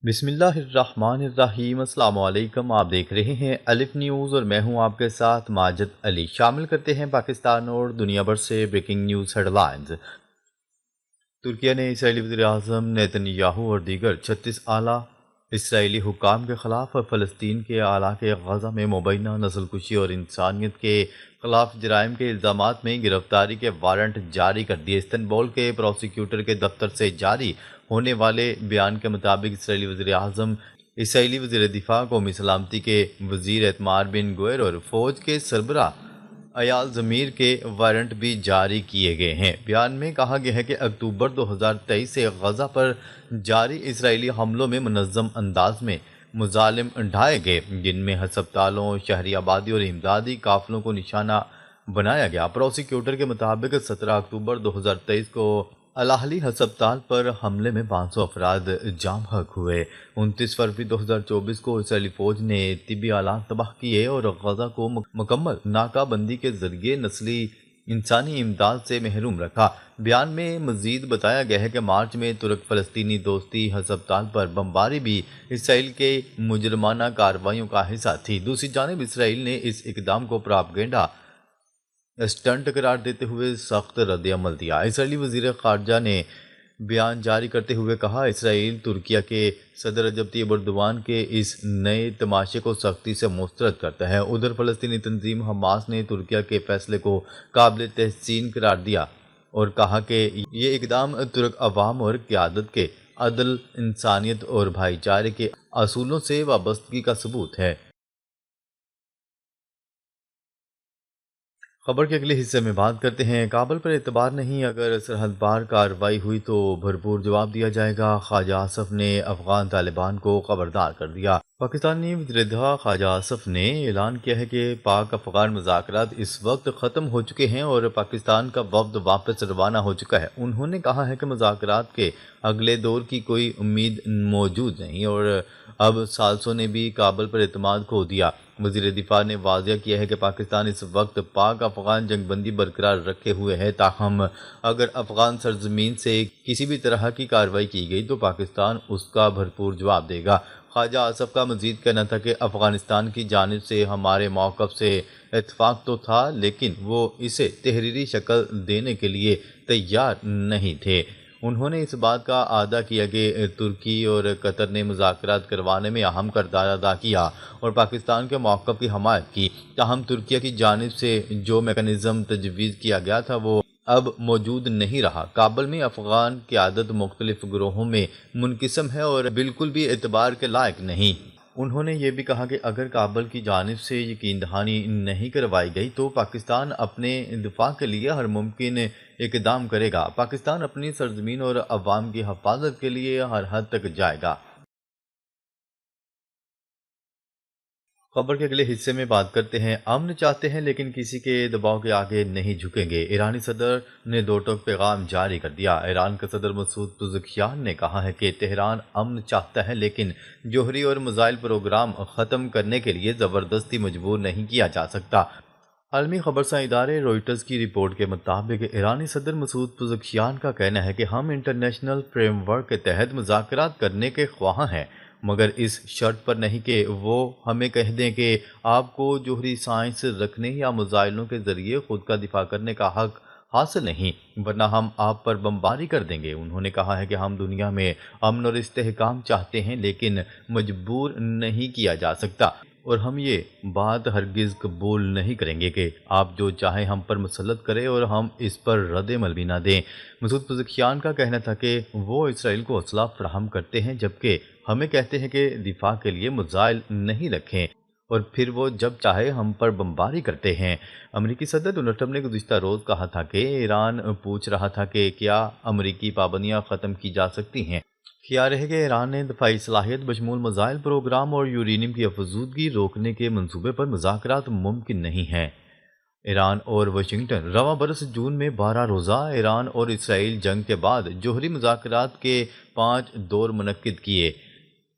بسم اللہ الرحمن الرحیم۔ السلام علیکم، آپ دیکھ رہے ہیں الف نیوز اور میں ہوں آپ کے ساتھ ماجد علی۔ شامل کرتے ہیں پاکستان اور دنیا بھر سے بریکنگ نیوز ہیڈ لائنز۔ ترکیہ نے اسرائیلی وزیر اعظم نیتن یاہو اور دیگر 36 اعلیٰ اسرائیلی حکام کے خلاف فلسطین کے علاقے غزہ میں مبینہ نسل کشی اور انسانیت کے خلاف جرائم کے الزامات میں گرفتاری کے وارنٹ جاری کر دیے۔ استنبول کے پروسیکیوٹر کے دفتر سے جاری ہونے والے بیان کے مطابق اسرائیلی وزیر اعظم، اسرائیلی وزیر دفاع، قومی سلامتی کے وزیر ایتمار بن گویر اور فوج کے سربراہ ایال زمیر کے وارنٹ بھی جاری کیے گئے ہیں۔ بیان میں کہا گیا ہے کہ اکتوبر 2023 سے غزہ پر جاری اسرائیلی حملوں میں منظم انداز میں مظالم ڈھائے گئے، جن میں ہسپتالوں، شہری آبادی اور امدادی قافلوں کو نشانہ بنایا گیا۔ پروسیکیوٹر کے مطابق 17 اکتوبر 2023 کو الاہلی ہسپتال پر حملے میں 500 افراد جام حق ہوئے۔ 29 فروری 2024 کو اسرائیلی فوج نے طبی آلات تباہ کیے اور غزہ کو مکمل ناکہ بندی کے ذریعے نسلی انسانی امداد سے محروم رکھا۔ بیان میں مزید بتایا گیا ہے کہ مارچ میں ترک فلسطینی دوستی ہسپتال پر بمباری بھی اسرائیل کے مجرمانہ کارروائیوں کا حصہ تھی۔ دوسری جانب اسرائیل نے اس اقدام کو پراپگینڈا اسٹنٹ قرار دیتے ہوئے سخت رد عمل دیا۔ اسرائیلی وزیر خارجہ نے بیان جاری کرتے ہوئے کہا، اسرائیل ترکیہ کے صدر رجب طیب اردوان کے اس نئے تماشے کو سختی سے مسترد کرتا ہے۔ ادھر فلسطینی تنظیم حماس نے ترکیہ کے فیصلے کو قابل تحسین قرار دیا اور کہا کہ یہ اقدام ترک عوام اور قیادت کے عدل، انسانیت اور بھائی چارے کے اصولوں سے وابستگی کا ثبوت ہے۔ خبر کے اگلے حصے میں بات کرتے ہیں، کابل پر اعتبار نہیں، اگر سرحد پار کارروائی ہوئی تو بھرپور جواب دیا جائے گا۔ خواجہ آصف نے افغان طالبان کو خبردار کر دیا۔ پاکستانی وزیر دفاع خواجہ آصف نے اعلان کیا ہے کہ پاک افغان مذاکرات اس وقت ختم ہو چکے ہیں اور پاکستان کا وفد واپس روانہ ہو چکا ہے۔ انہوں نے کہا ہے کہ مذاکرات کے اگلے دور کی کوئی امید موجود نہیں اور اب ثالثوں نے بھی کابل پر اعتماد کھو دیا۔ وزیر دفاع نے واضح کیا ہے کہ پاکستان اس وقت پاک افغان جنگ بندی برقرار رکھے ہوئے ہے، تاہم اگر افغان سرزمین سے کسی بھی طرح کی کارروائی کی گئی تو پاکستان اس کا بھرپور جواب دے گا۔ خواجہ آصف کا مزید کہنا تھا کہ افغانستان کی جانب سے ہمارے موقف سے اتفاق تو تھا، لیکن وہ اسے تحریری شکل دینے کے لیے تیار نہیں تھے۔ انہوں نے اس بات کا اعادہ کیا کہ ترکی اور قطر نے مذاکرات کروانے میں اہم کردار ادا کیا اور پاکستان کے موقف کی حمایت کی، تاہم ترکیہ کی جانب سے جو میکانزم تجویز کیا گیا تھا وہ اب موجود نہیں رہا۔ کابل میں افغان قیادت مختلف گروہوں میں منقسم ہے اور بالکل بھی اعتبار کے لائق نہیں۔ انہوں نے یہ بھی کہا کہ اگر کابل کی جانب سے یقین دہانی نہیں کروائی گئی تو پاکستان اپنے دفاع کے لیے ہر ممکن اقدام کرے گا۔ پاکستان اپنی سرزمین اور عوام کی حفاظت کے لیے ہر حد تک جائے گا۔ خبر کے اگلے حصے میں بات کرتے ہیں، امن چاہتے ہیں لیکن کسی کے دباؤ کے آگے نہیں جھکیں گے۔ ایرانی صدر نے دو ٹوک پیغام جاری کر دیا۔ ایران کا صدر مسعود پزشکیان نے کہا ہے کہ تہران امن چاہتا ہے لیکن جوہری اور میزائل پروگرام ختم کرنے کے لیے زبردستی مجبور نہیں کیا جا سکتا۔ عالمی خبرساں ادارے روئٹرز کی رپورٹ کے مطابق ایرانی صدر مسعود پزشکیان کا کہنا ہے کہ ہم انٹرنیشنل فریم ورک کے تحت مذاکرات کرنے کے خواہاں ہیں، مگر اس شرط پر نہیں کہ وہ ہمیں کہہ دیں کہ آپ کو جوہری سائنس رکھنے یا میزائلوں کے ذریعے خود کا دفاع کرنے کا حق حاصل نہیں، ورنہ ہم آپ پر بمباری کر دیں گے۔ انہوں نے کہا ہے کہ ہم دنیا میں امن اور استحکام چاہتے ہیں لیکن مجبور نہیں کیا جا سکتا، اور ہم یہ بات ہرگز قبول نہیں کریں گے کہ آپ جو چاہیں ہم پر مسلط کریں اور ہم اس پر رد عمل بھی نہ دیں۔ مسعود پزشکیان کا کہنا تھا کہ وہ اسرائیل کو اسلحہ فراہم کرتے ہیں جبکہ ہمیں کہتے ہیں کہ دفاع کے لیے میزائل نہیں رکھیں، اور پھر وہ جب چاہے ہم پر بمباری کرتے ہیں۔ امریکی صدر ڈونلڈ ٹرمپ نے گزشتہ روز کہا تھا کہ ایران پوچھ رہا تھا کہ کیا امریکی پابندیاں ختم کی جا سکتی ہیں۔ خیال ہے کہ ایران نے دفاعی صلاحیت بشمول میزائل پروگرام اور یورینیم کی افزودگی روکنے کے منصوبے پر مذاکرات ممکن نہیں ہیں۔ ایران اور واشنگٹن رواں برس جون میں 12 روزہ ایران اور اسرائیل جنگ کے بعد جوہری مذاکرات کے 5 دور منعقد کیے۔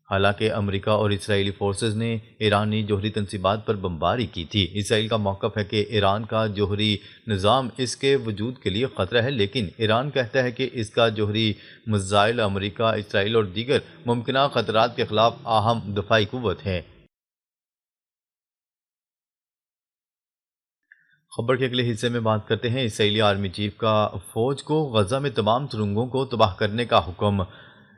حالانکہ امریکہ اور اسرائیلی فورسز نے ایرانی جوہری تنصیبات پر بمباری کی تھی۔ اسرائیل کا موقف ہے کہ ایران کا جوہری نظام اس کے وجود کے لیے خطرہ ہے، لیکن ایران کہتا ہے کہ اس کا جوہری میزائل امریکہ، اسرائیل اور دیگر ممکنہ خطرات کے خلاف اہم دفاعی قوت ہے۔ خبر کے اگلے حصے میں بات کرتے ہیں اسرائیلی آرمی چیف کا فوج کو غزہ میں تمام سرنگوں کو تباہ کرنے کا حکم۔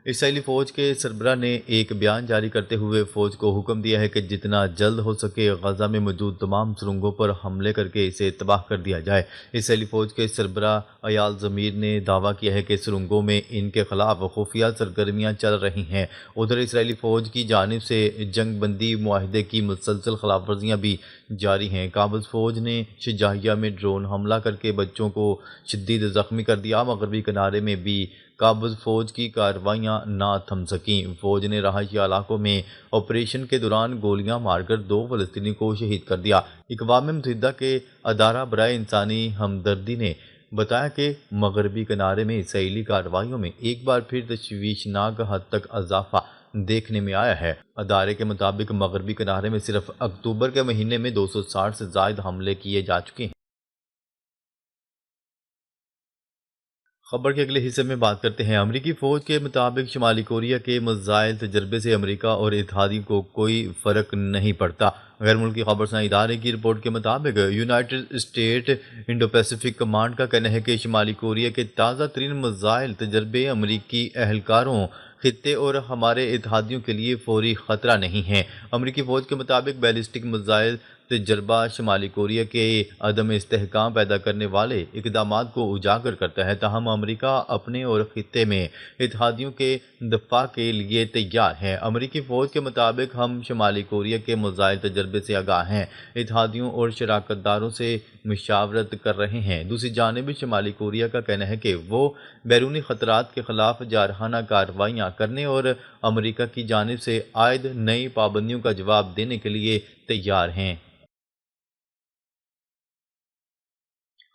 اسرائیلی فوج کے سربراہ نے ایک بیان جاری کرتے ہوئے فوج کو حکم دیا ہے کہ جتنا جلد ہو سکے غزہ میں موجود تمام سرنگوں پر حملے کر کے اسے تباہ کر دیا جائے۔ اسرائیلی فوج کے سربراہ ایال زمیر نے دعویٰ کیا ہے کہ سرنگوں میں ان کے خلاف خفیہ سرگرمیاں چل رہی ہیں۔ ادھر اسرائیلی فوج کی جانب سے جنگ بندی معاہدے کی مسلسل خلاف ورزیاں بھی جاری ہیں۔ قابض فوج نے شجاعیہ میں ڈرون حملہ کر کے بچوں کو شدید زخمی کر دیا۔ مغربی کنارے میں بھی قابض فوج کی کارروائیاں نہ تھم سکیں۔ فوج نے رہائشی علاقوں میں آپریشن کے دوران گولیاں مار کر 2 فلسطینی کو شہید کر دیا۔ اقوام متحدہ کے ادارہ برائے انسانی ہمدردی نے بتایا کہ مغربی کنارے میں اسرائیلی کارروائیوں میں ایک بار پھر تشویشناک حد تک اضافہ دیکھنے میں آیا ہے۔ ادارے کے مطابق مغربی کنارے میں صرف اکتوبر کے مہینے میں 260 سے زائد حملے کیے جا چکے ہیں۔ خبر کے اگلے حصے میں بات کرتے ہیں امریکی فوج کے مطابق شمالی کوریا کے میزائل تجربے سے امریکہ اور اتحادیوں کو کوئی فرق نہیں پڑتا۔ غیر ملکی خبرساں ادارے کی رپورٹ کے مطابق United State Indo Pacific Command کا کہنا ہے کہ شمالی کوریا کے تازہ ترین میزائل تجربے امریکی اہلکاروں، خطے اور ہمارے اتحادیوں کے لیے فوری خطرہ نہیں ہیں۔ امریکی فوج کے مطابق بیلسٹک میزائل تجربہ شمالی کوریا کے عدم استحکام پیدا کرنے والے اقدامات کو اجاگر کرتا ہے، تاہم امریکہ اپنے اور خطے میں اتحادیوں کے دفاع کے لیے تیار ہے۔ امریکی فوج کے مطابق ہم شمالی کوریا کے میزائل تجربے سے آگاہ ہیں، اتحادیوں اور شراکت داروں سے مشاورت کر رہے ہیں۔ دوسری جانب شمالی کوریا کا کہنا ہے کہ وہ بیرونی خطرات کے خلاف جارحانہ کارروائیاں کرنے اور امریکہ کی جانب سے عائد نئی پابندیوں کا جواب دینے کے لیے تیار ہیں۔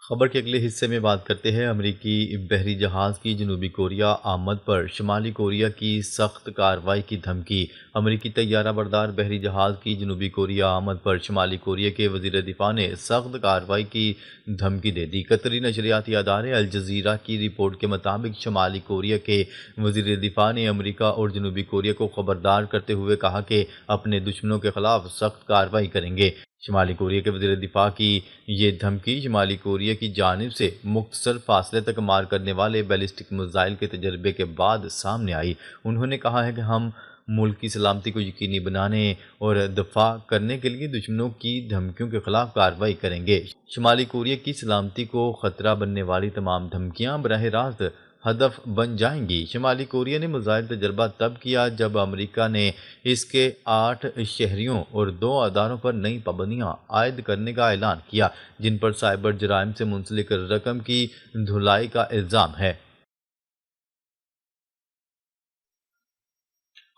خبر کے اگلے حصے میں بات کرتے ہیں امریکی بحری جہاز کی جنوبی کوریا آمد پر شمالی کوریا کی سخت کارروائی کی دھمکی۔ امریکی طیارہ بردار بحری جہاز کی جنوبی کوریا آمد پر شمالی کوریا کے وزیر دفاع نے سخت کارروائی کی دھمکی دے دی۔ قطری نشریاتی ادارے الجزیرہ کی رپورٹ کے مطابق شمالی کوریا کے وزیر دفاع نے امریکہ اور جنوبی کوریا کو خبردار کرتے ہوئے کہا کہ اپنے دشمنوں کے خلاف سخت کارروائی کریں گے۔ شمالی کوریا کے وزیر دفاع کی یہ دھمکی شمالی کوریا کی جانب سے مختصر فاصلے تک مار کرنے والے بیلسٹک میزائل کے تجربے کے بعد سامنے آئی۔ انہوں نے کہا ہے کہ ہم ملک کی سلامتی کو یقینی بنانے اور دفاع کرنے کے لیے دشمنوں کی دھمکیوں کے خلاف کارروائی کریں گے۔ شمالی کوریا کی سلامتی کو خطرہ بننے والی تمام دھمکیاں براہ راست ہدف بن جائیں گی۔ شمالی کوریا نے میزائل تجربہ تب کیا جب امریکہ نے اس کے 8 شہریوں اور 2 اداروں پر نئی پابندیاں عائد کرنے کا اعلان کیا، جن پر سائبر جرائم سے منسلک رقم کی دھلائی کا الزام ہے۔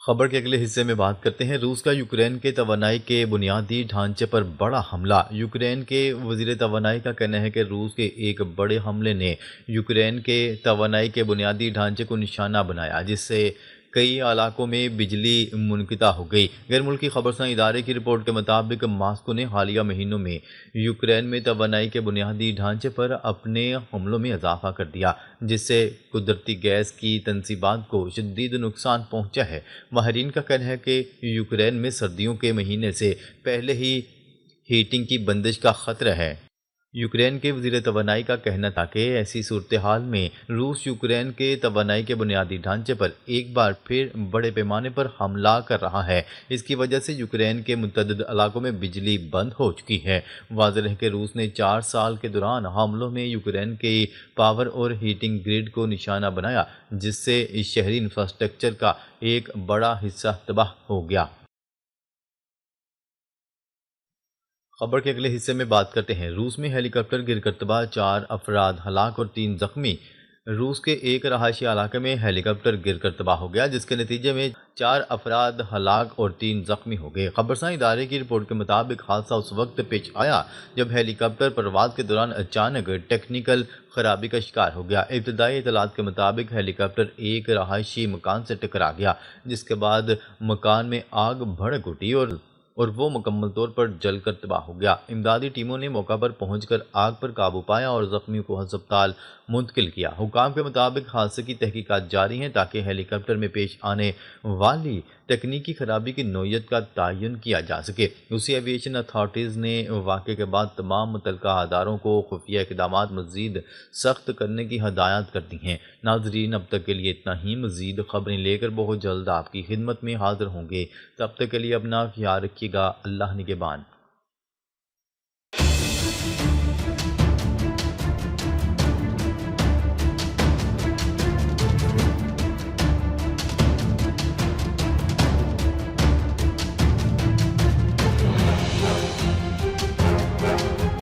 خبر کے اگلے حصے میں بات کرتے ہیں روس کا یوکرین کے توانائی کے بنیادی ڈھانچے پر بڑا حملہ۔ یوکرین کے وزیر توانائی کا کہنا ہے کہ روس کے ایک بڑے حملے نے یوکرین کے توانائی کے بنیادی ڈھانچے کو نشانہ بنایا، جس سے کئی علاقوں میں بجلی منقطع ہو گئی۔ غیر ملکی خبرساں ادارے کی رپورٹ کے مطابق ماسکو نے حالیہ مہینوں میں یوکرین میں توانائی کے بنیادی ڈھانچے پر اپنے حملوں میں اضافہ کر دیا، جس سے قدرتی گیس کی تنصیبات کو شدید نقصان پہنچا ہے۔ ماہرین کا کہنا ہے کہ یوکرین میں سردیوں کے مہینے سے پہلے ہی ہیٹنگ کی بندش کا خطرہ ہے۔ یوکرین کے وزیر توانائی کا کہنا تھا کہ ایسی صورتحال میں روس یوکرین کے توانائی کے بنیادی ڈھانچے پر ایک بار پھر بڑے پیمانے پر حملہ کر رہا ہے۔ اس کی وجہ سے یوکرین کے متعدد علاقوں میں بجلی بند ہو چکی ہے۔ واضح ہے کہ روس نے 4 سال کے دوران حملوں میں یوکرین کے پاور اور ہیٹنگ گرڈ کو نشانہ بنایا، جس سے شہری انفراسٹرکچر کا ایک بڑا حصہ تباہ ہو گیا۔ خبر کے اگلے حصے میں بات کرتے ہیں روس میں ہیلی کاپٹر گر کر تباہ، 4 افراد ہلاک اور 3 زخمی۔ روس کے ایک رہائشی علاقے میں ہیلی کاپٹر گر کر تباہ ہو گیا، جس کے نتیجے میں 4 افراد ہلاک اور 3 زخمی ہو گئے۔ خبرساں ادارے کی رپورٹ کے مطابق حادثہ اس وقت پیش آیا جب ہیلی کاپٹر پرواز کے دوران اچانک ٹیکنیکل خرابی کا شکار ہو گیا۔ ابتدائی اطلاعات کے مطابق ہیلی کاپٹر ایک رہائشی مکان سے ٹکرا گیا، جس کے بعد مکان میں آگ بھڑک اٹھی اور وہ مکمل طور پر جل کر تباہ ہو گیا۔ امدادی ٹیموں نے موقع پر پہنچ کر آگ پر قابو پایا اور زخمیوں کو ہسپتال منتقل کیا۔ حکام کے مطابق حادثے کی تحقیقات جاری ہیں تاکہ ہیلی کاپٹر میں پیش آنے والی تکنیکی خرابی کی نوعیت کا تعین کیا جا سکے۔ روسی ایوی ایشن اتھارٹیز نے واقعے کے بعد تمام متعلقہ اداروں کو خفیہ اقدامات مزید سخت کرنے کی ہدایات کر دی ہیں۔ ناظرین، اب تک کے لیے اتنا ہی۔ مزید خبریں لے کر بہت جلد آپ کی خدمت میں حاضر ہوں گے۔ تب تک کے لیے اپنا خیال رکھیے گا۔ اللہ نگہبان۔